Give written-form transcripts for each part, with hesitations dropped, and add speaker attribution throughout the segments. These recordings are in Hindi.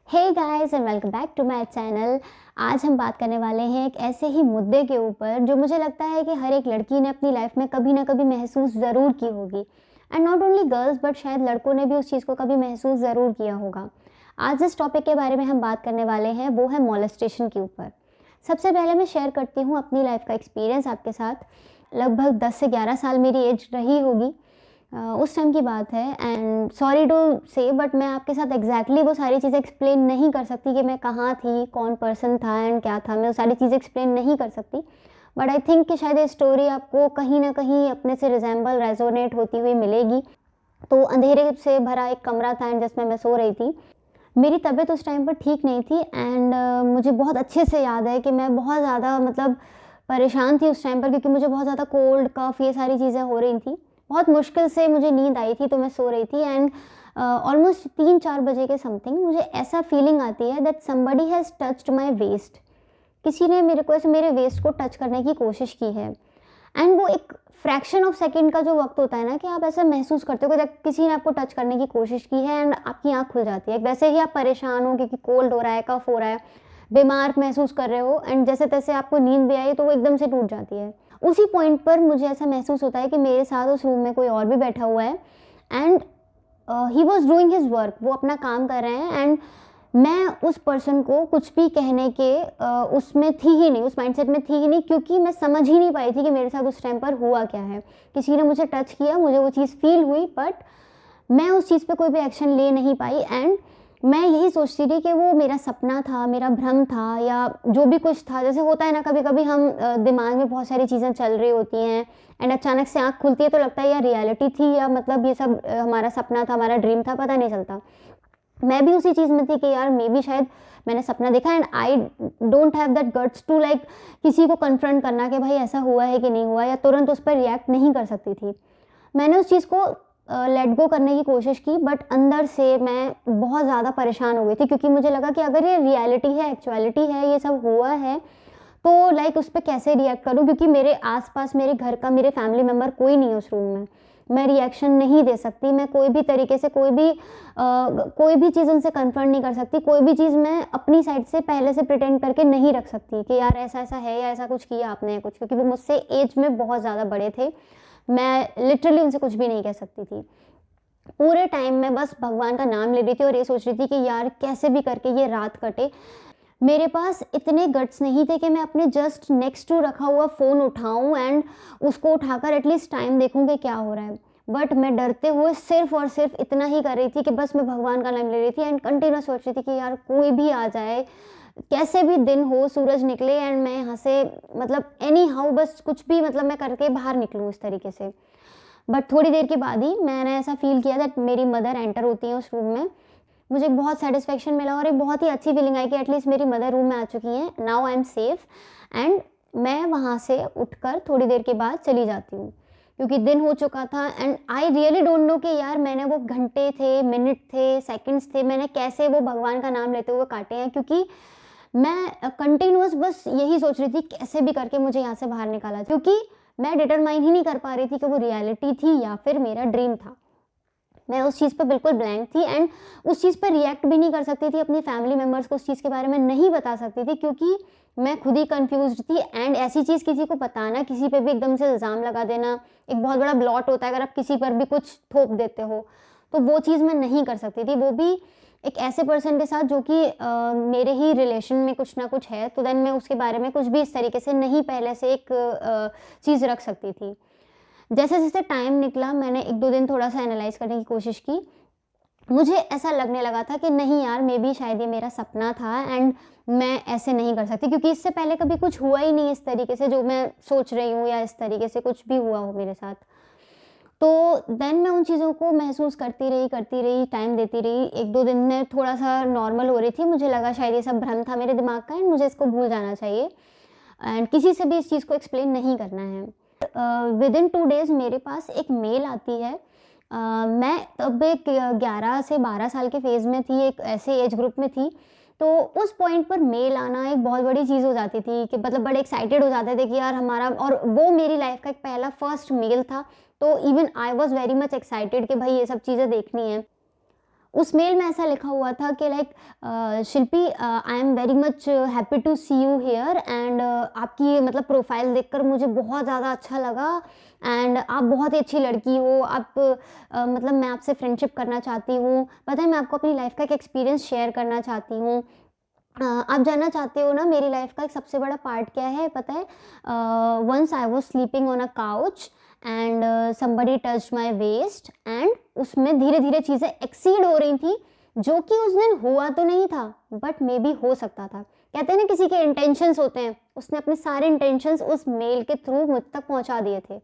Speaker 1: Hey guys and welcome back to my channel. आज हम बात करने वाले हैं एक ऐसे ही मुद्दे के ऊपर जो मुझे लगता है कि हर एक लड़की ने अपनी लाइफ में कभी ना कभी महसूस ज़रूर की होगी। And not only girls but शायद लड़कों ने भी उस चीज़ को कभी महसूस ज़रूर किया होगा। आज जिस टॉपिक के बारे में हम बात करने वाले हैं वो है मोलेस्टेशन के ऊपर। सबसे पहले मैं शेयर करती हूँ अपनी लाइफ का एक्सपीरियंस आपके साथ। लगभग 10 से 11 साल मेरी एज रही होगी, उस टाइम की बात है। एंड सॉरी टू से बट मैं आपके साथ एग्जैक्टली वो सारी चीज़ें एक्सप्लेन नहीं कर सकती कि मैं कहाँ थी, कौन पर्सन था एंड क्या था। मैं वो सारी चीज़ें एक्सप्लेन नहीं कर सकती, बट आई थिंक कि शायद ये स्टोरी आपको कहीं ना कहीं अपने से रिजेंबल रेजोनेट होती हुई मिलेगी। तो अंधेरे से भरा एक कमरा था एंड जिसमें मैं सो रही थी। मेरी तबीयत उस टाइम पर ठीक नहीं थी एंड मुझे बहुत अच्छे से याद है कि मैं बहुत ज़्यादा परेशान थी उस टाइम पर, क्योंकि मुझे बहुत ज़्यादा कोल्ड कफ ये सारी चीज़ें हो रही थी। बहुत मुश्किल से मुझे नींद आई थी तो मैं सो रही थी एंड ऑलमोस्ट 3-4 बजे के समथिंग मुझे ऐसा फीलिंग आती है that somebody has touched my waste. किसी ने मेरे को ऐसे मेरे वेस्ट को टच करने की कोशिश की है। एंड वो एक फ्रैक्शन ऑफ सेकंड का जो वक्त होता है ना, कि आप ऐसा महसूस करते हो कि जब किसी ने आपको टच करने की कोशिश की है एंड आपकी आँख खुल जाती है। वैसे ही आप परेशान हो क्योंकि कोल्ड हो रहा है, कफ हो रहा है, बीमार महसूस कर रहे हो एंड जैसे तैसे आपको नींद भी आई तो वो एकदम से टूट जाती है। उसी पॉइंट पर मुझे ऐसा महसूस होता है कि मेरे साथ उस रूम में कोई और भी बैठा हुआ है and he was doing his work. वो अपना काम कर रहे हैं एंड मैं उस पर्सन को कुछ भी कहने के उसमें थी ही नहीं, उस माइंडसेट में थी ही नहीं, क्योंकि मैं समझ ही नहीं पाई थी कि मेरे साथ उस टाइम पर हुआ क्या है। किसी ने मुझे टच किया, मुझे वो चीज़ फील हुई, बट मैं उस चीज़ पे कोई भी एक्शन ले नहीं पाई। एंड मैं यही सोचती थी कि वो मेरा सपना था, मेरा भ्रम था, या जो भी कुछ था। जैसे होता है ना, कभी कभी हम दिमाग में बहुत सारी चीज़ें चल रही होती हैं एंड अचानक से आँख खुलती है तो लगता है यार रियलिटी थी या ये सब हमारा सपना था, हमारा ड्रीम था, पता नहीं चलता। मैं भी उसी चीज़ में थी कि यार मे बी शायद मैंने सपना देखा and I don't have that guts to किसी को कन्फ्रंट करना कि भाई ऐसा हुआ है कि नहीं हुआ, या तुरंत उस पर रिएक्ट नहीं कर सकती थी। मैंने उस चीज़ को लेट गो करने की कोशिश की, बट अंदर से मैं बहुत ज़्यादा परेशान हो गई थी, क्योंकि मुझे लगा कि अगर ये रियलिटी है, एक्चुअलिटी है, ये सब हुआ है, तो उस पर कैसे रिएक्ट करूँ, क्योंकि मेरे आसपास मेरे घर का, मेरे फैमिली मेम्बर कोई नहीं है उस रूम में। मैं रिएक्शन नहीं दे सकती, मैं कोई भी तरीके से कोई भी चीज़ उनसे कन्फ्रंट नहीं कर सकती, कोई भी चीज़ मैं अपनी साइड से पहले से प्रिटेंड करके नहीं रख सकती कि यार ऐसा ऐसा है या ऐसा कुछ किया आपने कुछ, क्योंकि वो मुझसे एज में बहुत ज़्यादा बड़े थे। मैं लिटरली उनसे कुछ भी नहीं कह सकती थी। पूरे टाइम मैं बस भगवान का नाम ले रही थी और ये सोच रही थी कि यार कैसे भी करके ये रात कटे। मेरे पास इतने गट्स नहीं थे कि मैं अपने जस्ट नेक्स्ट टू रखा हुआ फ़ोन उठाऊं एंड उसको उठाकर एटलीस्ट टाइम देखूं कि क्या हो रहा है। बट मैं डरते हुए सिर्फ और सिर्फ इतना ही कर रही थी कि बस मैं भगवान का नाम ले रही थी एंड कंटिन्यूस सोच रही थी कि यार कोई भी आ जाए, कैसे भी दिन हो, सूरज निकले एंड मैं यहाँ से एनी हाउ बस कुछ भी मैं करके बाहर निकलूँ इस तरीके से। बट थोड़ी देर के बाद ही मैंने ऐसा फील किया दैट मेरी मदर एंटर होती हैं उस रूम में। मुझे बहुत सेटिस्फेक्शन मिला और एक बहुत ही अच्छी फीलिंग आई कि एटलीस्ट मेरी मदर रूम में आ चुकी हैं, now I am safe. And मैं वहाँ से उठकर थोड़ी देर के बाद चली जाती हूँ, क्योंकि दिन हो चुका था and I really don't know कि यार मैंने वो घंटे थे, मिनट थे, सेकंड्स थे, मैंने कैसे वो भगवान का नाम लेते हुए काटे हैं, क्योंकि मैं कंटिन्यूअस बस यही सोच रही थी कैसे भी करके मुझे यहाँ से बाहर निकाला जाए, क्योंकि मैं डिटरमाइन ही नहीं कर पा रही थी कि वो रियलिटी थी या फिर मेरा ड्रीम था। मैं उस चीज़ पर बिल्कुल ब्लैंक थी एंड उस चीज़ पर रिएक्ट भी नहीं कर सकती थी, अपनी फैमिली मेम्बर्स को उस चीज़ के बारे में नहीं बता सकती थी, क्योंकि मैं खुद ही कंफ्यूज्ड थी। एंड ऐसी चीज़ किसी को बताना, किसी पे भी एकदम से इल्ज़ाम लगा देना, एक बहुत बड़ा ब्लॉट होता है अगर आप किसी पर भी कुछ थोप देते हो, तो वो चीज़ मैं नहीं कर सकती थी, वो भी एक ऐसे पर्सन के साथ जो कि मेरे ही रिलेशन में कुछ ना कुछ है। तो देन मैं उसके बारे में कुछ भी इस तरीके से नहीं पहले से एक चीज़ रख सकती थी। जैसे जैसे टाइम निकला मैंने 1-2 दिन थोड़ा सा एनालाइज करने की कोशिश की। मुझे ऐसा लगने लगा था कि नहीं यार, मे बी शायद ये मेरा सपना था एंड मैं ऐसे नहीं कर सकती, क्योंकि इससे पहले कभी कुछ हुआ ही नहीं इस तरीके से जो मैं सोच रही हूँ, या इस तरीके से कुछ भी हुआ हो मेरे साथ। तो देन मैं उन चीज़ों को महसूस करती रही, टाइम देती रही। 1-2 दिन में थोड़ा सा नॉर्मल हो रही थी, मुझे लगा शायद ये सब भ्रम था मेरे दिमाग का एंड मुझे इसको भूल जाना चाहिए एंड किसी से भी इस चीज़ को एक्सप्लेन नहीं करना है। विदिन 2 डेज़ मेरे पास एक मेल आती है। मैं तब एक 11 से 12 साल के फेज़ में थी, एक ऐसे एज ग्रुप में थी। तो उस पॉइंट पर मेल आना एक बहुत बड़ी चीज़ हो जाती थी कि बड़े एक्साइटेड हो जाते थे कि यार हमारा, और वो मेरी लाइफ का एक पहला फर्स्ट मेल था। तो even I was very much excited कि भाई ये सब चीज़ें देखनी है। उस मेल में ऐसा लिखा हुआ था कि like Shilpi, I am very much happy to see you here and आपकी मतलब प्रोफाइल देखकर मुझे बहुत ज़्यादा अच्छा लगा एंड आप बहुत ही अच्छी लड़की हो। आप मतलब मैं आपसे फ्रेंडशिप करना चाहती हूँ। पता है, मैं आपको अपनी लाइफ का एक एक्सपीरियंस शेयर करना चाहती हूँ। आप जानना चाहते हो ना मेरी लाइफ का एक सबसे बड़ा पार्ट क्या है, पता है? Once I was sleeping on a couch and somebody touched my waist and उसमें धीरे-धीरे चीज़ें एक्सीड हो रही थी, जो कि उस दिन हुआ तो नहीं था, बट मे बी हो सकता था। कहते हैं ना किसी के इंटेंशंस होते हैं, उसने अपने सारे इंटेंशंस उस मेल के थ्रू मुझ तक पहुँचा दिए थे।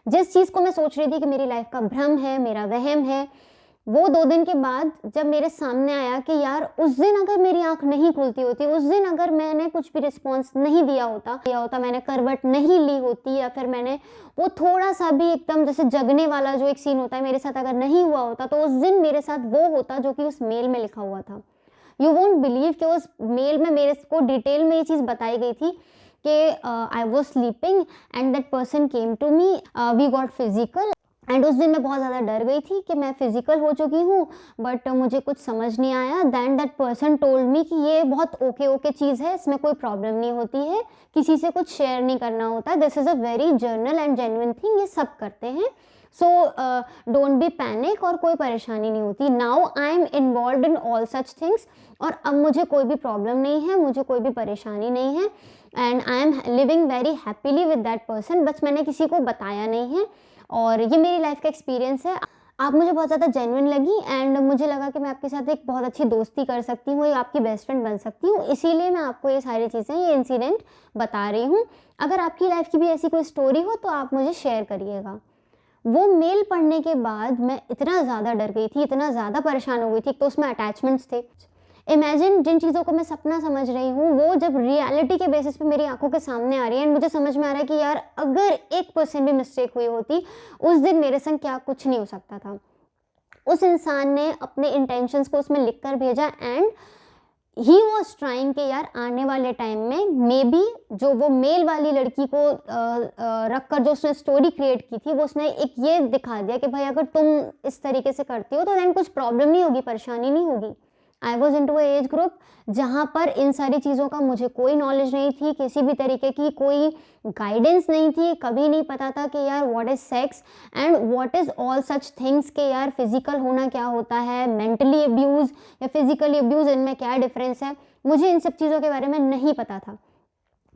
Speaker 1: जिस चीज़ को मैं सोच रही थी कि मेरी लाइफ का भ्रम है, मेरा वहम है, वो 2 दिन के बाद जब मेरे सामने आया कि यार उस दिन अगर मेरी आँख नहीं खुलती होती, उस दिन अगर मैंने कुछ भी रिस्पॉन्स नहीं दिया होता, मैंने करवट नहीं ली होती या फिर मैंने वो थोड़ा-सा भी एकदम जैसे जगने वाला जो एक सीन होता है मेरे साथ अगर नहीं हुआ होता, तो उस दिन मेरे साथ वो होता जो कि उस मेल में लिखा हुआ था। यू वोंट बिलीव कि उस मेल में मेरे को डिटेल में ये चीज़ बताई गई थी कि I was sleeping and that person came to me, we got physical and उस दिन मैं बहुत ज़्यादा डर गई थी कि मैं फिज़िकल हो चुकी हूँ, बट मुझे कुछ समझ नहीं आया। Then that person told me कि ये बहुत ओके चीज़ है, इसमें कोई प्रॉब्लम नहीं होती है, किसी से कुछ शेयर नहीं करना होता, this is a very journal and genuine thing, ये सब करते हैं। सो डोंट बी पैनिक और कोई परेशानी नहीं होती। Now I am involve in all such things और अब मुझे कोई भी प्रॉब्लम नहीं है, मुझे कोई भी परेशानी नहीं है and I am living very happily with that person, बस मैंने किसी को बताया नहीं है और ये मेरी लाइफ का एक्सपीरियंस है। आप मुझे बहुत ज़्यादा जेन्युइन लगी एंड मुझे लगा कि मैं आपके साथ एक बहुत अच्छी दोस्ती कर सकती हूँ या आपकी बेस्ट फ्रेंड बन सकती हूँ, इसीलिए मैं आपको ये सारी चीज़ें, ये इंसिडेंट बता रही हूँ। अगर आपकी लाइफ की भी ऐसी कोई स्टोरी हो तो आप मुझे शेयर करिएगा। वो मेल पढ़ने के बाद मैं इतना ज़्यादा डर गई थी, इतना ज़्यादा परेशान हो गई थी। एक तो उसमें अटैचमेंट्स थे। इमेजिन जिन चीज़ों को मैं सपना समझ रही हूँ, वो जब रियलिटी के बेसिस पे मेरी आँखों के सामने आ रही है एंड मुझे समझ में आ रहा है कि यार अगर 1% भी मिस्टेक हुई होती, उस दिन मेरे संग क्या कुछ नहीं हो सकता था। उस इंसान ने अपने इंटेंशंस को उसमें लिख कर भेजा एंड ही वॉज ट्राइंग कि यार आने वाले टाइम में मे बी जो वो मेल वाली लड़की को रख कर जो उसने स्टोरी क्रिएट की थी, वो उसने एक ये दिखा दिया कि भाई अगर तुम इस तरीके से करती हो तो देन कुछ प्रॉब्लम नहीं होगी, परेशानी नहीं होगी। I was in two age group जहाँ पर इन सारी चीज़ों का मुझे कोई नॉलेज नहीं थी, किसी भी तरीके की कोई गाइडेंस नहीं थी, कभी नहीं पता था कि यार what is sex and what is all such things कि यार फिज़िकल होना क्या होता है, मेंटली अब्यूज़ या फिज़िकली अब्यूज़, इनमें क्या डिफरेंस है, मुझे इन सब चीज़ों के बारे में नहीं पता था।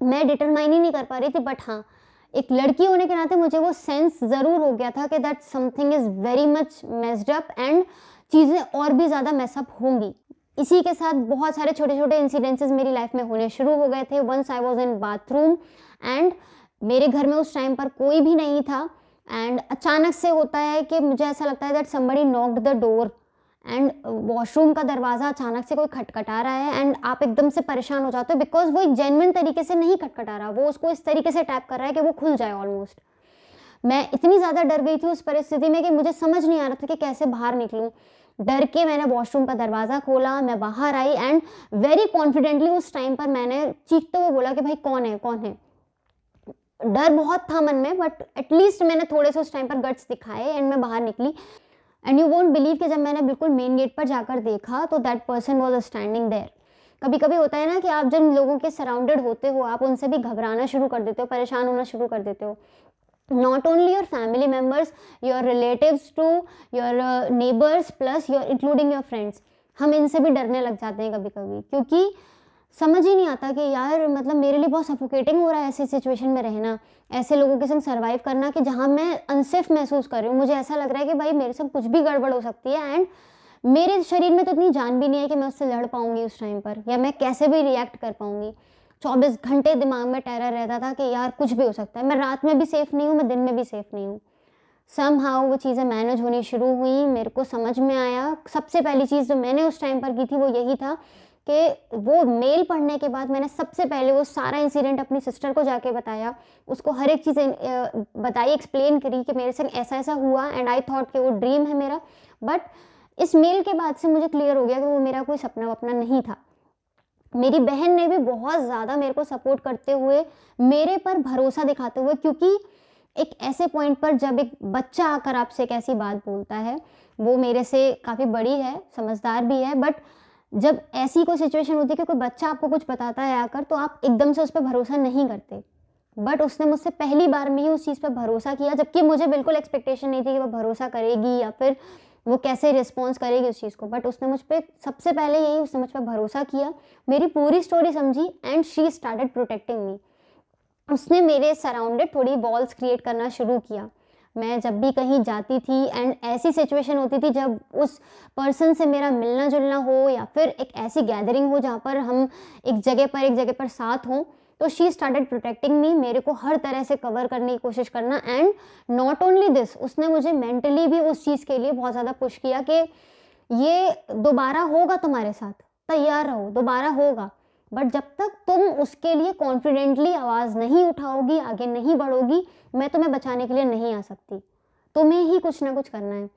Speaker 1: मैं डिटरमाइन ही नहीं कर पा रही थी, बट हाँ, एक लड़की होने के नाते मुझे वो सेंस ज़रूर हो गया था कि that something is very much messed up and चीज़ें और भी ज़्यादा मेसअप होंगी। इसी के साथ बहुत सारे छोटे-छोटे इंसिडेंसेस मेरी लाइफ में होने शुरू हो गए थे। Once I was in bathroom and मेरे घर में उस टाइम पर कोई भी नहीं था एंड अचानक से होता है कि मुझे ऐसा लगता है that somebody knocked the door and washroom का दरवाज़ा अचानक से कोई खटखटा रहा है एंड आप एकदम से परेशान हो जाते हो बिकॉज़ वो एक जेन्युइन तरीके से नहीं खटखटा रहा, वो उसको इस तरीके से टैप कर रहा है कि वो खुल जाए ऑलमोस्ट। मैं इतनी ज़्यादा डर गई थी उस परिस्थिति में कि मुझे समझ नहीं आ रहा था कि कैसे बाहर निकलूँ। डर के मैंने वॉशरूम का दरवाज़ा खोला, मैं बाहर आई एंड वेरी कॉन्फिडेंटली उस टाइम पर मैंने चीखते हुए बोला कि भाई कौन है, कौन है? डर बहुत था मन में बट एटलीस्ट मैंने थोड़े से उस टाइम पर गट्स दिखाए एंड मैं बाहर निकली एंड यू वोंट बिलीव कि जब मैंने बिल्कुल मेन गेट पर जाकर देखा तो that person was standing there. कभी-कभी होता है ना कि आप जिन लोगों के सराउंडेड होते हो, आप उनसे भी घबराना शुरू कर देते हो, परेशान होना शुरू कर देते हो। Not only your family members, your relatives too, your neighbors plus your including your friends, हम इनसे भी डरने लग जाते हैं कभी-कभी क्योंकि समझ ही नहीं आता कि यार मतलब मेरे लिए बहुत सफोकेटिंग हो रहा है ऐसी सिचुएशन में रहना, ऐसे लोगों के संग सर्वाइव करना कि जहाँ मैं अनसेफ महसूस कर रही हूँ। मुझे ऐसा लग रहा है कि भाई मेरे संग कुछ भी गड़बड़ हो सकती है एंड मेरे शरीर में तो इतनी जान भी नहीं है कि मैं उससे लड़ पाऊँगी उस टाइम पर या मैं कैसे भी रिएक्ट कर पाऊँगी। 24 घंटे दिमाग में टेरर रहता था कि यार कुछ भी हो सकता है, मैं रात में भी सेफ़ नहीं हूँ, मैं दिन में भी सेफ़ नहीं हूँ। समहाउ वो चीज़ें मैनेज होनी शुरू हुई, मेरे को समझ में आया। सबसे पहली चीज़ जो मैंने उस टाइम पर की थी वो यही था कि वो मेल पढ़ने के बाद मैंने सबसे पहले वो सारा इंसिडेंट अपनी सिस्टर को जाके बताया, उसको हर एक चीज़ बताई, एक्सप्लेन करी कि मेरे संग ऐसा-ऐसा हुआ एंड आई थॉट कि वो ड्रीम है मेरा। बट इस मेल के बाद से मुझे क्लियर हो गया कि वो मेरा कोई सपना-वपना नहीं था। मेरी बहन ने भी बहुत ज़्यादा मेरे को सपोर्ट करते हुए, मेरे पर भरोसा दिखाते हुए क्योंकि एक ऐसे पॉइंट पर जब एक बच्चा आकर आपसे एक ऐसी बात बोलता है, वो मेरे से काफ़ी बड़ी है, समझदार भी है, बट जब ऐसी कोई सिचुएशन होती है कि कोई बच्चा आपको कुछ बताता है आकर, तो आप एकदम से उस पे भरोसा नहीं करते। बट उसने मुझसे पहली बार में ही उस चीज़ पे भरोसा किया, जबकि मुझे बिल्कुल एक्सपेक्टेशन नहीं थी कि वो भरोसा करेगी या फिर वो कैसे रिस्पॉन्स करेगी उस चीज़ को। बट उसने मुझ पे सबसे पहले यही उसने मुझ पे भरोसा किया, मेरी पूरी स्टोरी समझी एंड शी स्टार्टेड प्रोटेक्टिंग मी। उसने मेरे सराउंडेड थोड़ी वॉल्स क्रिएट करना शुरू किया। मैं जब भी कहीं जाती थी एंड ऐसी सिचुएशन होती थी जब उस पर्सन से मेरा मिलना-जुलना हो या फिर एक ऐसी गैदरिंग हो जहाँ पर हम एक जगह पर साथ हों, तो शी स्टार्टेड प्रोटेक्टिंग मी, मेरे को हर तरह से कवर करने की कोशिश करना। एंड नॉट ओनली दिस, उसने मुझे मेंटली भी उस चीज़ के लिए बहुत ज़्यादा पुश किया कि ये दोबारा होगा तुम्हारे साथ, तैयार रहो, दोबारा होगा। बट जब तक तुम उसके लिए कॉन्फिडेंटली आवाज़ नहीं उठाओगी, आगे नहीं बढ़ोगी, मैं तुम्हें बचाने के लिए नहीं आ सकती। तुम्हें ही कुछ ना कुछ करना है।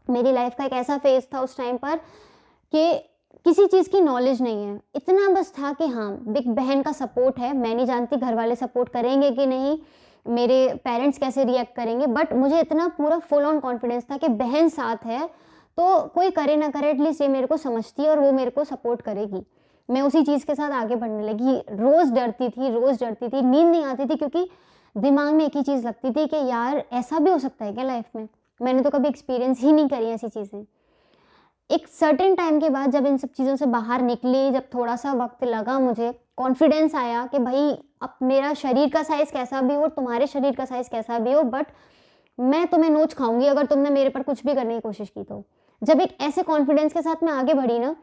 Speaker 1: मेरी लाइफ का एक ऐसा फेज़ था उस टाइम पर कि किसी चीज़ की नॉलेज नहीं है। इतना बस था कि हाँ, एक बहन का सपोर्ट है, मैं नहीं जानती घर वाले सपोर्ट करेंगे कि नहीं, मेरे पेरेंट्स कैसे रिएक्ट करेंगे, बट मुझे इतना पूरा फुल ऑन कॉन्फिडेंस था कि बहन साथ है, तो कोई करे ना करे एटलीस्ट ये मेरे को समझती है और वो मेरे को सपोर्ट करेगी। मैं उसी चीज़ के साथ आगे बढ़ने लगी। रोज़ डरती थी, नींद नहीं आती थी क्योंकि दिमाग में एक ही चीज़ लगती थी कि यार ऐसा भी हो सकता है क्या लाइफ में? मैंने तो कभी एक्सपीरियंस ही नहीं करी ऐसी चीज़ें। एक सर्टेन टाइम के बाद जब इन सब चीज़ों से बाहर निकली, जब थोड़ा-सा वक़्त लगा मुझे, कॉन्फिडेंस आया कि भई अब मेरा शरीर का साइज़ कैसा भी हो, तुम्हारे शरीर का साइज़ कैसा भी हो, बट मैं तुम्हें नोच खाऊँगी अगर तुमने मेरे पर कुछ भी करने की कोशिश की तो। जब एक ऐसे कॉन्फिडेंस के साथ मैं आगे बढ़ी ना,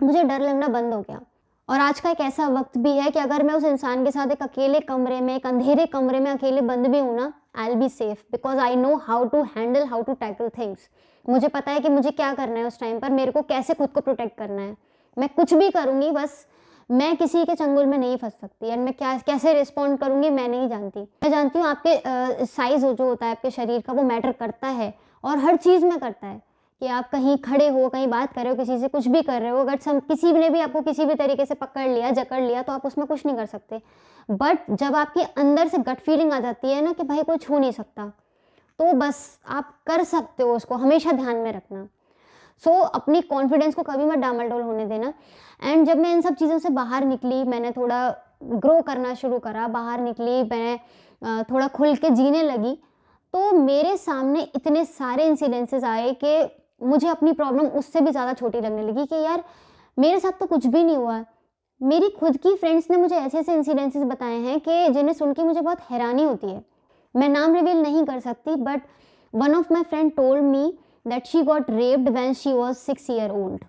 Speaker 1: मुझे डर लगना बंद हो गया। और आज का एक ऐसा वक़्त भी है कि अगर मैं उस इंसान के साथ एक अकेले कमरे में, एक अंधेरे कमरे में अकेले बंद भी हूँ ना, I will be safe because I know how to handle, how to tackle things. मुझे पता है कि मुझे क्या करना है उस टाइम पर, मेरे को कैसे खुद को प्रोटेक्ट करना है। मैं कुछ भी करूँगी, बस मैं किसी के चंगुल में नहीं फँस सकती एंड मैं क्या कैसे रिस्पॉन्ड करूँगी मैं नहीं जानती। मैं जानती हूँ आपके साइज़ जो होता है आपके शरीर का, वो मैटर करता है और हर चीज़ में करता है। कि आप कहीं खड़े हो, कहीं बात कर रहे हो, किसी से कुछ भी कर रहे हो, अगर किसी ने भी आपको किसी भी तरीके से पकड़ लिया, जकड़ लिया, तो आप उसमें कुछ नहीं कर सकते। बट जब आपके अंदर से गट फीलिंग आ जाती है ना कि भाई कोई छू नहीं सकता, तो बस आप कर सकते हो उसको, हमेशा ध्यान में रखना। सो अपनी कॉन्फिडेंस को कभी मत डामाडोल होने देना। एंड जब मैं इन सब चीज़ों से बाहर निकली, मैंने थोड़ा ग्रो करना शुरू करा, बाहर निकली, मैं थोड़ा खुल के जीने लगी, तो मेरे सामने इतने सारे इंसिडेंसेस आए कि मुझे अपनी प्रॉब्लम उससे भी ज़्यादा छोटी लगने लगी कि यार मेरे साथ तो कुछ भी नहीं हुआ। मेरी खुद की फ्रेंड्स ने मुझे ऐसे-ऐसे इंसिडेंसेस बताए हैं कि जिन्हें सुन के मुझे बहुत हैरानी होती है। मैं नाम रिवील नहीं कर सकती but one of my friend told me that she got raped when she was 6 year old.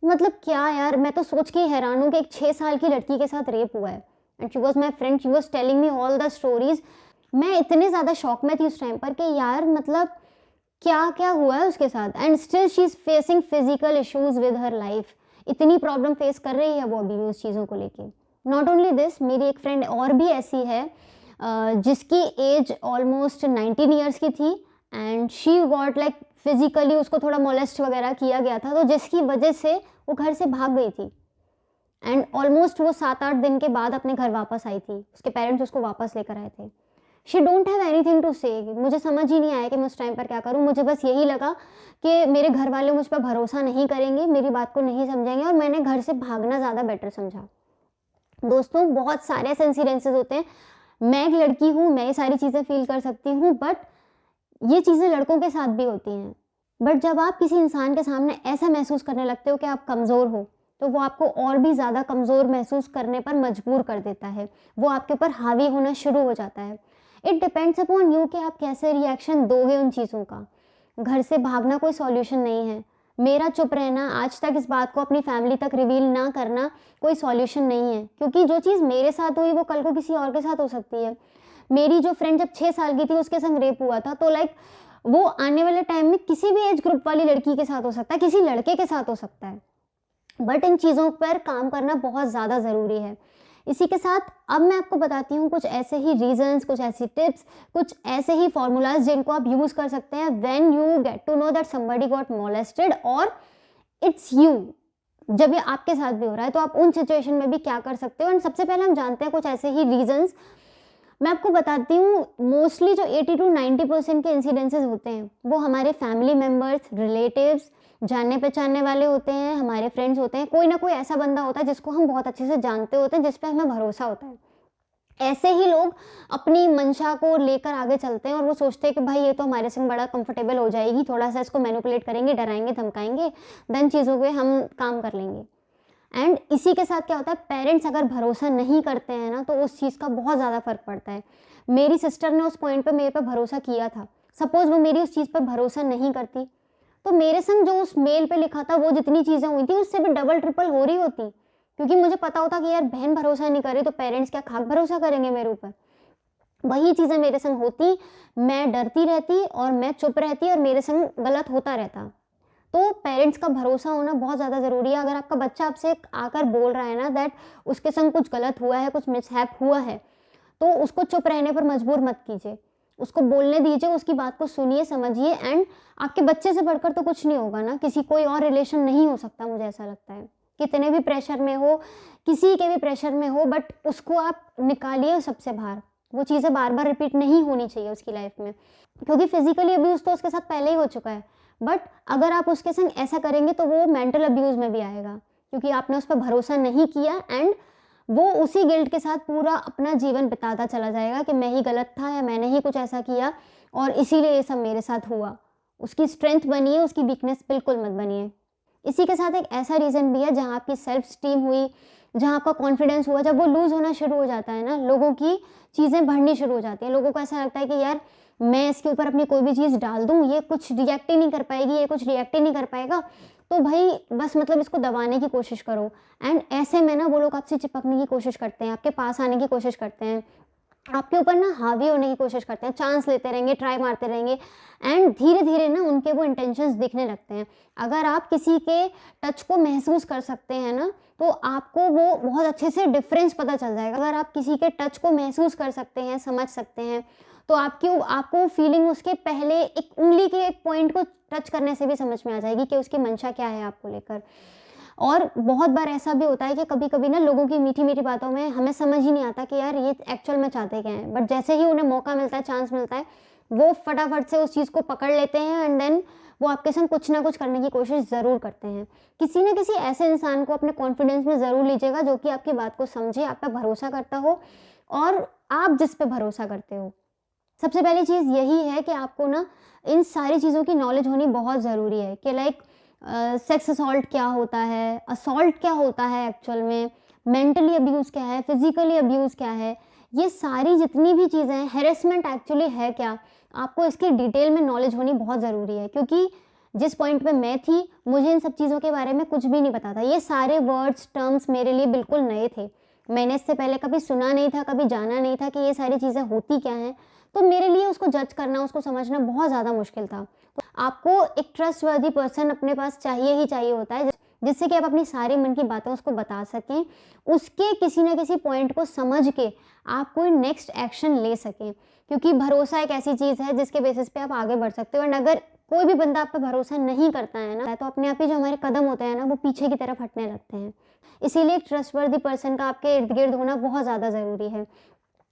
Speaker 1: मतलब क्या यार, मैं तो सोच के ही हैरान हूँ कि एक 6 साल की लड़की के साथ रेप हुआ है and she was my friend, she was telling me all the stories. मैं इतने ज़्यादा शॉक में थी उस टाइम पर कि यार मतलब क्या-क्या हुआ है उसके साथ and still she is facing physical issues with her life. इतनी प्रॉब्लम फेस कर रही है वो अभी भी उस चीज़ों को लेके। नॉट ओनली दिस, मेरी एक फ्रेंड और भी ऐसी है जिसकी एज ऑलमोस्ट 19 ईयर्स की थी and she got like physically उसको थोड़ा मोलेस्ट वगैरह किया गया था, तो जिसकी वजह से वो घर से भाग गई थी एंड ऑलमोस्ट वो 7-8 दिन के बाद अपने घर वापस आई थी। उसके पेरेंट्स उसको वापस लेकर आए थे। She don't have anything to say. मुझे समझ ही नहीं आया कि मैं उस टाइम पर क्या करूँ। मुझे बस यही लगा कि मेरे घर वाले मुझ पर भरोसा नहीं करेंगे, मेरी बात को नहीं समझेंगे और मैंने घर से भागना ज़्यादा बेटर समझा। दोस्तों बहुत सारे ऐसे इंसिडेंसेस होते हैं। मैं एक लड़की हूँ, मैं ये सारी चीज़ें फ़ील कर सकती हूँ बट ये चीज़ें लड़कों के साथ भी होती हैं। बट जब आप किसी इंसान के सामने ऐसा महसूस करने लगते हो कि आप कमज़ोर हो, तो वो आपको और भी ज़्यादा कमज़ोर महसूस करने पर मजबूर कर देता है। वो आपके ऊपर हावी होना शुरू हो जाता है। इट डिपेंड्स अपॉन यू कि आप कैसे रिएक्शन दोगे उन चीज़ों का। घर से भागना कोई सॉल्यूशन नहीं है। मेरा चुप रहना, आज तक इस बात को अपनी फैमिली तक रिवील ना करना कोई सॉल्यूशन नहीं है, क्योंकि जो चीज़ मेरे साथ हुई वो कल को किसी और के साथ हो सकती है। मेरी जो फ्रेंड जब 6 साल की थी उसके संग रेप हुआ था, तो लाइक वो आने वाले टाइम में किसी भी एज ग्रुप वाली लड़की के साथ हो सकता है, किसी लड़के के साथ हो सकता है। बट इन चीज़ों पर काम करना बहुत ज़्यादा ज़रूरी है। इसी के साथ अब मैं आपको बताती हूँ कुछ ऐसे ही रीज़न्स, कुछ ऐसी टिप्स, कुछ ऐसे ही फॉर्मूलाज़ जिनको आप यूज़ कर सकते हैं when you get to know that somebody got molested और इट्स यू। जब ये आपके साथ भी हो रहा है तो आप उन सिचुएशन में भी क्या कर सकते हो। एंड सबसे पहले हम जानते हैं कुछ ऐसे ही रीज़न्स। मैं आपको बताती हूँ, मोस्टली जो 80 टू 90% के इंसिडेंसेस होते हैं वो हमारे फैमिली मेम्बर्स, रिलेटिव्स, जानने पहचानने वाले होते हैं, हमारे फ्रेंड्स होते हैं, कोई ना कोई ऐसा बंदा होता है जिसको हम बहुत अच्छे से जानते होते हैं, जिस पे हमें भरोसा होता है। ऐसे ही लोग अपनी मंशा को लेकर आगे चलते हैं और वो सोचते हैं कि भाई ये तो हमारे संग बड़ा कंफर्टेबल हो जाएगी, थोड़ा-सा इसको मैनिपुलेट करेंगे, डराएँगे, धमकाएँगे, देन चीज़ों पे हम काम कर लेंगे। एंड इसी के साथ क्या होता है, पेरेंट्स अगर भरोसा नहीं करते हैं ना, तो उस चीज़ का बहुत ज़्यादा फ़र्क पड़ता है। मेरी सिस्टर ने उस पॉइंट पे मेरे पे भरोसा किया था। सपोज़ वो मेरी उस चीज़ पर भरोसा नहीं करती, तो मेरे संग जो उस मेल पे लिखा था, वो जितनी चीज़ें हुई थी, उससे भी डबल ट्रिपल हो रही होती। क्योंकि मुझे पता होता कि यार बहन भरोसा नहीं कर रही, तो पेरेंट्स क्या खाक भरोसा करेंगे मेरे ऊपर? वही चीज़ें मेरे संग होती, मैं डरती रहती और मैं चुप रहती और मेरे संग गलत होता रहता। तो पेरेंट्स का भरोसा होना बहुत ज़्यादा ज़रूरी है। अगर आपका बच्चा आपसे आकर बोल रहा है ना दैट उसके संग कुछ गलत हुआ है, कुछ मिसहैप हुआ है, तो उसको चुप रहने पर मजबूर मत कीजिए। उसको बोलने दीजिए, उसकी बात को सुनिए, समझिए एंड आपके बच्चे से बढ़कर तो कुछ नहीं होगा ना, किसी कोई और रिलेशन नहीं हो सकता, मुझे ऐसा लगता है। कितने भी प्रेशर में हो, किसी के भी प्रेशर में हो, बट उसको आप निकालिए सबसे बाहर। वो चीज़ें बार-बार रिपीट नहीं होनी चाहिए उसकी लाइफ में। क्योंकि फिज़िकली अब्यूज़ तो उसके साथ पहले ही हो चुका है। बट अगर आप उसके संग ऐसा करेंगे तो वो मेंटल अब्यूज़ में भी आएगा। क्योंकि आपने उस पे भरोसा नहीं किया एंड वो उसी गिल्ट के साथ पूरा अपना जीवन बिताता चला जाएगा कि मैं ही गलत था या मैंने ही कुछ ऐसा किया और इसीलिए ये सब मेरे साथ हुआ। उसकी स्ट्रेंथ बनिए, उसकी वीकनेस बिल्कुल मत बनिए। इसी के साथ एक ऐसा रीज़न भी है जहाँ आपकी सेल्फ स्टीम हुई, जहाँ आपका कॉन्फिडेंस हुआ, जब वो लूज़ होना शुरू हो जाता है ना, लोगों की चीज़ें बढ़नी शुरू हो जाती हैं। लोगों को ऐसा लगता है कि यार मैं इसके ऊपर अपनी कोई भी चीज़ डाल दूँ, ये कुछ रिएक्ट ही नहीं कर पाएगी, ये कुछ रिएक्ट ही नहीं कर पाएगा, तो भाई बस मतलब इसको दबाने की कोशिश करो। एंड ऐसे में ना वो लोग आपसे चिपकने की कोशिश करते हैं, आपके पास आने की कोशिश करते हैं, आपके ऊपर ना हावी होने की कोशिश करते हैं, चांस लेते रहेंगे, ट्राई मारते रहेंगे एंड धीरे-धीरे ना उनके वो इंटेंशंस दिखने लगते हैं। अगर आप किसी के टच को महसूस कर सकते हैं ना, तो आपको वो बहुत अच्छे से डिफ़रेंस पता चल जाएगा। अगर आप किसी के टच को महसूस कर सकते हैं, समझ सकते हैं, तो आपको फीलिंग उसके पहले एक उँगली के एक पॉइंट को टच करने से भी समझ में आ जाएगी कि उसकी मंशा क्या है आपको लेकर। और बहुत बार ऐसा भी होता है कि कभी-कभी ना लोगों की मीठी-मीठी बातों में हमें समझ ही नहीं आता कि यार ये एक्चुअल में चाहते क्या हैं। बट जैसे ही उन्हें मौका मिलता है, चांस मिलता है, वो फटाफट से उस चीज़ को पकड़ लेते हैं एंड देन वो आपके संग कुछ ना कुछ करने की कोशिश ज़रूर करते हैं। किसी न किसी ऐसे इंसान को अपने कॉन्फिडेंस में ज़रूर लीजिएगा जो कि आपकी बात को समझे, आप पे भरोसा करता हो और आप जिस पे भरोसा करते हो। सबसे पहली चीज़ यही है कि आपको ना इन सारी चीज़ों की नॉलेज होनी बहुत ज़रूरी है कि लाइक सेक्स असॉल्ट क्या होता है, असॉल्ट क्या होता है एक्चुअल में, मेंटली अब्यूज़ क्या है, फिज़िकली अब्यूज़ क्या है, ये सारी जितनी भी चीज़ें हैं, हैरेसमेंट एक्चुअली है क्या, आपको इसकी डिटेल में नॉलेज होनी बहुत ज़रूरी है। क्योंकि जिस पॉइंट पे मैं थी, मुझे इन सब चीज़ों के बारे में कुछ भी नहीं पता था। ये सारे वर्ड्स, टर्म्स मेरे लिए बिल्कुल नए थे। मैंने इससे पहले कभी सुना नहीं था, कभी जाना नहीं था कि ये सारी चीज़ें होती क्या हैं। तो मेरे लिए उसको जज करना, उसको समझना बहुत ज़्यादा मुश्किल था। तो आपको एक ट्रस्टवर्दी पर्सन अपने पास चाहिए ही चाहिए होता है, जिससे कि आप अपनी सारी मन की बातें उसको बता सकें, उसके किसी न किसी पॉइंट को समझ के आप कोई नेक्स्ट एक्शन ले सकें। क्योंकि भरोसा एक ऐसी चीज़ है जिसके बेसिस पे आप आगे बढ़ सकते हो एंड अगर कोई भी बंदा आप पे भरोसा नहीं करता है ना, तो अपने आप ही जो हमारे कदम होते हैं ना, वो पीछे की तरफ हटने लगते हैं। इसीलिए एक ट्रस्टवर्दी पर्सन का आपके इर्द-गिर्द होना बहुत ज़्यादा ज़रूरी है।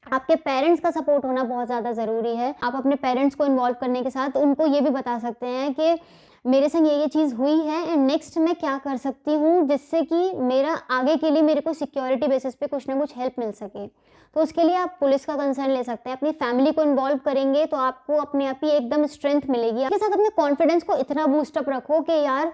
Speaker 1: आपके पेरेंट्स का सपोर्ट होना बहुत ज़्यादा ज़रूरी है। आप अपने पेरेंट्स को इन्वॉल्व करने के साथ उनको ये भी बता सकते हैं कि मेरे संग ये चीज़ हुई है एंड नेक्स्ट मैं क्या कर सकती हूँ जिससे कि मेरा आगे के लिए मेरे को सिक्योरिटी बेसिस पे कुछ ना कुछ हेल्प मिल सके। तो उसके लिए आप पुलिस का कंसर्न ले सकते हैं। अपनी फैमिली को इन्वॉल्व करेंगे तो आपको अपने आप ही एकदम स्ट्रेंथ मिलेगी। आपके साथ अपने कॉन्फिडेंस को इतना बूस्ट अप रखो कि यार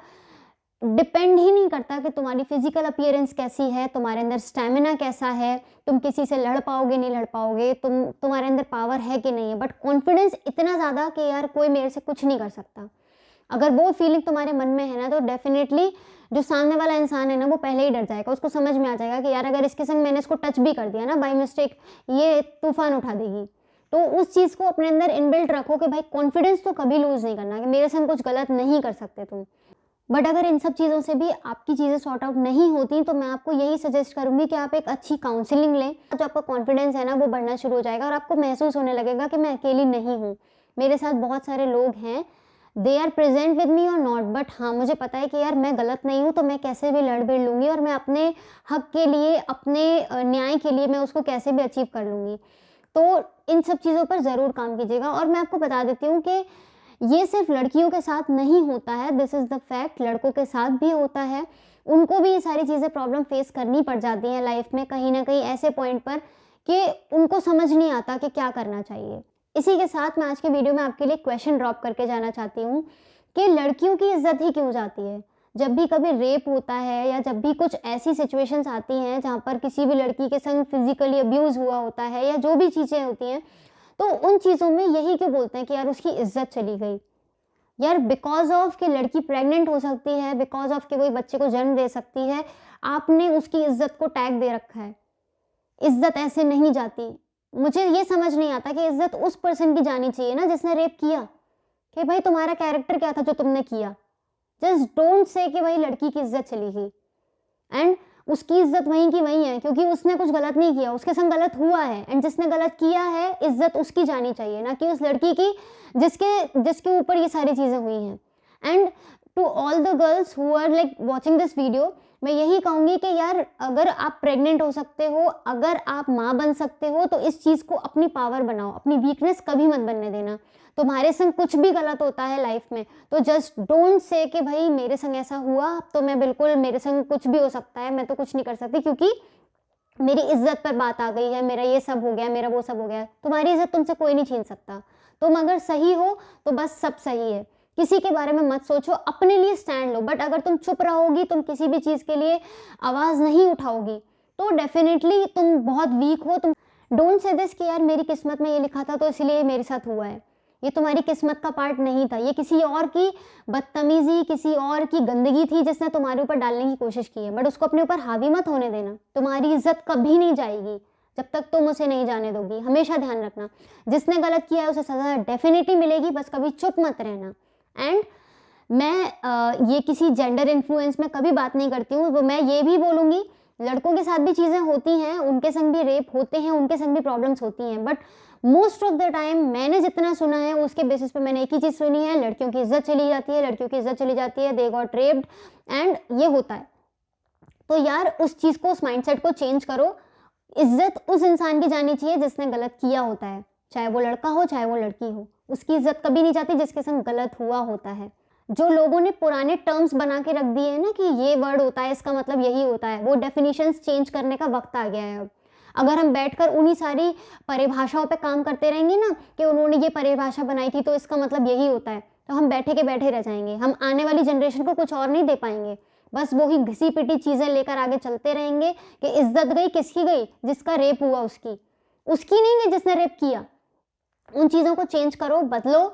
Speaker 1: डिपेंड ही नहीं करता कि तुम्हारी फिजिकल अपीयरेंस कैसी है, तुम्हारे अंदर स्टैमिना कैसा है, तुम किसी से लड़ पाओगे नहीं लड़ पाओगे, तुम्हारे अंदर पावर है कि नहीं है, बट कॉन्फिडेंस इतना ज़्यादा कि यार कोई मेरे से कुछ नहीं कर सकता। अगर वो फीलिंग तुम्हारे मन में है ना, तो डेफिनेटली जो सामने वाला इंसान है ना, वो पहले ही डर जाएगा। उसको समझ में आ जाएगा कि यार अगर इसके संग मैंने इसको टच भी कर दिया ना बाय मिस्टेक, ये तूफान उठा देगी। तो उस चीज़ को अपने अंदर इनबिल्ट रखो कि भाई कॉन्फिडेंस तो कभी लूज़ नहीं करना कि मेरे संग कुछ गलत नहीं कर सकते तुम। बट अगर इन सब चीज़ों से भी आपकी चीज़ें सॉर्ट आउट नहीं होती, तो मैं आपको यही सजेस्ट करूँगी कि आप एक अच्छी काउंसलिंग लें। जो आपका कॉन्फिडेंस है ना, वो बढ़ना शुरू हो जाएगा और आपको महसूस होने लगेगा कि मैं अकेली नहीं हूँ। मेरे साथ बहुत सारे लोग हैं, they are present with me और नॉट, बट हाँ, मुझे पता है कि यार मैं गलत नहीं हूँ, तो मैं कैसे भी लड़ भिड़ लूँगी और मैं अपने हक के लिए, अपने न्याय के लिए मैं उसको कैसे भी अचीव कर लूँगी। तो इन सब चीज़ों पर ज़रूर काम कीजिएगा। और मैं आपको बता देती हूँ कि ये सिर्फ लड़कियों के साथ नहीं होता है, दिस इज़ द फैक्ट, लड़कों के साथ भी होता है। उनको भी ये सारी चीज़ें प्रॉब्लम फेस करनी पड़ जाती हैं लाइफ में कहीं ना कहीं ऐसे पॉइंट पर कि उनको समझ नहीं आता कि क्या करना चाहिए। इसी के साथ मैं आज के वीडियो में आपके लिए क्वेश्चन ड्रॉप करके जाना चाहती हूँ कि लड़कियों की इज्जत ही क्यों जाती है? जब भी कभी रेप होता है या जब भी कुछ ऐसी सिचुएशंस आती हैं जहाँ पर किसी भी लड़की के संग फिजिकली अब्यूज़ हुआ होता है या जो भी चीज़ें होती हैं, तो उन चीज़ों में यही क्यों बोलते हैं कि यार उसकी इज्जत चली गई। यार बिकॉज ऑफ कि लड़की प्रेग्नेंट हो सकती है, बिकॉज ऑफ कि वही बच्चे को जन्म दे सकती है, आपने उसकी इज्जत को टैग दे रखा है। इज्जत ऐसे नहीं जाती। मुझे ये समझ नहीं आता कि इज्जत उस पर्सन की जानी चाहिए ना जिसने रेप किया, कि भाई तुम्हारा कैरेक्टर क्या था जो तुमने किया। जस्ट डोंट से कि भाई लड़की की इज्जत चली गई, एंड उसकी इज्जत वहीं की वहीं है क्योंकि उसने कुछ गलत नहीं किया, उसके संग गलत हुआ है, एंड जिसने गलत किया है इज्जत उसकी जानी चाहिए, ना कि उस लड़की की जिसके ऊपर ये सारी चीज़ें हुई हैं। And to all the girls who are like watching this video, मैं यही कहूँगी कि यार अगर आप प्रेग्नेंट हो सकते हो, अगर आप माँ बन सकते हो, तो इस चीज़ को अपनी पावर बनाओ, अपनी वीकनेस कभी मत बनने देना। तुम्हारे संग कुछ भी गलत होता है लाइफ में तो जस्ट डोंट से कि भाई मेरे संग ऐसा हुआ तो मैं बिल्कुल, मेरे संग कुछ भी हो सकता है, मैं तो कुछ नहीं कर सकती क्योंकि मेरी इज्जत पर बात आ गई है, मेरा ये सब हो गया, मेरा वो सब हो गया। तुम्हारी इज्जत तुमसे कोई नहीं छीन सकता। तुम अगर सही हो तो बस सब सही है, किसी के बारे में मत सोचो, अपने लिए स्टैंड लो। बट अगर तुम चुप रहोगी, तुम किसी भी चीज़ के लिए आवाज़ नहीं उठाओगी, तो डेफिनेटली तुम बहुत वीक हो। तुम डोंट से दिस कि यार मेरी किस्मत में ये लिखा था तो इसलिए मेरे साथ हुआ है। ये तुम्हारी किस्मत का पार्ट नहीं था, ये किसी और की बदतमीजी, किसी और की गंदगी थी जिसने तुम्हारे ऊपर डालने की कोशिश की है। बट उसको अपने ऊपर हावी मत होने देना। तुम्हारी इज्जत कभी नहीं जाएगी जब तक तुम उसे नहीं जाने दोगी। हमेशा ध्यान रखना, जिसने गलत किया है उसे सज़ा डेफिनेटली मिलेगी, बस कभी चुप मत रहना। एंड मैं ये किसी जेंडर इन्फ्लुएंस में कभी बात नहीं करती हूँ, तो मैं ये भी बोलूँगी लड़कों के साथ भी चीज़ें होती हैं, उनके संग भी रेप होते हैं, उनके संग भी प्रॉब्लम्स होती हैं। But most of the time मैंने जितना सुना है उसके बेसिस पे मैंने एक ही चीज़ सुनी है, लड़कियों की इज्जत चली जाती है, लड़कियों की इज्जत चली जाती है, दे गॉट रेप्ड, एंड ये होता है। तो यार उस चीज़ को, उस माइंडसेट को चेंज करो। इज्जत उस इंसान की जानी चाहिए जिसने गलत किया होता है, चाहे वो लड़का हो चाहे वो लड़की हो। उसकी इज्जत कभी नहीं जाती जिसके संग गलत हुआ होता है। जो लोगों ने पुराने टर्म्स बना के रख दिए हैं ना कि ये वर्ड होता है इसका मतलब यही होता है, वो डेफिनेशंस चेंज करने का वक्त आ गया है अब। अगर हम बैठकर उन्हीं सारी परिभाषाओं पे काम करते रहेंगे ना कि उन्होंने ये परिभाषा बनाई थी तो इसका मतलब यही होता है, तो हम बैठे के बैठे रह जाएंगे। हम आने वाली जनरेशन को कुछ और नहीं दे पाएंगे, बस वही घिसी पिटी चीज़ें लेकर आगे चलते रहेंगे कि इज्जत गई किसकी गई, जिसका रेप हुआ उसकी नहीं गई जिसने रेप किया। उन चीज़ों को चेंज करो, बदलो।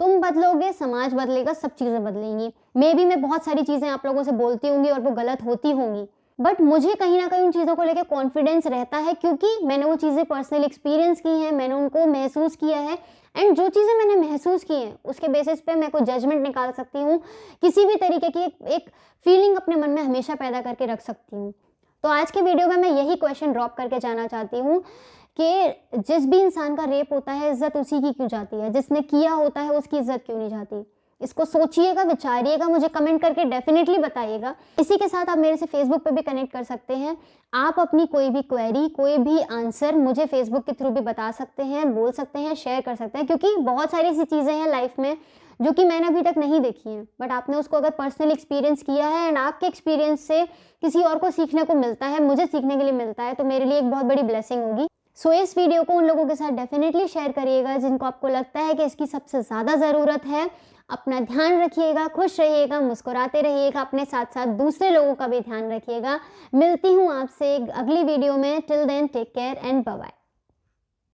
Speaker 1: तुम बदलोगे, समाज बदलेगा, सब चीज़ें बदलेंगी। मे बी मैं बहुत सारी चीज़ें आप लोगों से बोलती होंगी और वो गलत होती होंगी, बट मुझे कहीं ना कहीं उन चीज़ों को लेकर कॉन्फिडेंस रहता है क्योंकि मैंने वो चीज़ें पर्सनली एक्सपीरियंस की हैं, मैंने उनको महसूस किया है। एंड जो चीज़ें मैंने महसूस की हैं उसके बेसिस पे मैं कोई जजमेंट निकाल सकती हूँ, किसी भी तरीके की एक फीलिंग अपने मन में हमेशा पैदा करके रख सकती हूँ। तो आज के वीडियो में मैं यही क्वेश्चन ड्रॉप करके जाना चाहती हूँ कि जिस भी इंसान का रेप होता है इज्जत उसी की क्यों जाती है, जिसने किया होता है उसकी इज्जत क्यों नहीं जाती। इसको सोचिएगा, विचारिएगा, मुझे कमेंट करके डेफिनेटली बताइएगा। इसी के साथ आप मेरे से फेसबुक पे भी कनेक्ट कर सकते हैं। आप अपनी कोई भी क्वेरी, कोई भी आंसर मुझे फेसबुक के थ्रू भी बता सकते हैं, बोल सकते हैं, शेयर कर सकते हैं, क्योंकि बहुत सारी ऐसी चीज़ें हैं लाइफ में जो कि मैंने अभी तक नहीं देखी हैं, बट आपने उसको अगर पर्सनली एक्सपीरियंस किया है एंड आपके एक्सपीरियंस से किसी और को सीखने को मिलता है, मुझे सीखने के लिए मिलता है, तो मेरे लिए एक बहुत बड़ी ब्लेसिंग होगी। सो इस वीडियो को उन लोगों के साथ डेफिनेटली शेयर करिएगा जिनको आपको लगता है कि इसकी सबसे ज़्यादा ज़रूरत है। अपना ध्यान रखिएगा, खुश रहिएगा, मुस्कुराते रहिएगा, अपने साथ साथ दूसरे लोगों का भी ध्यान रखिएगा। मिलती हूँ आपसे अगली वीडियो में। Till then take care and bye bye.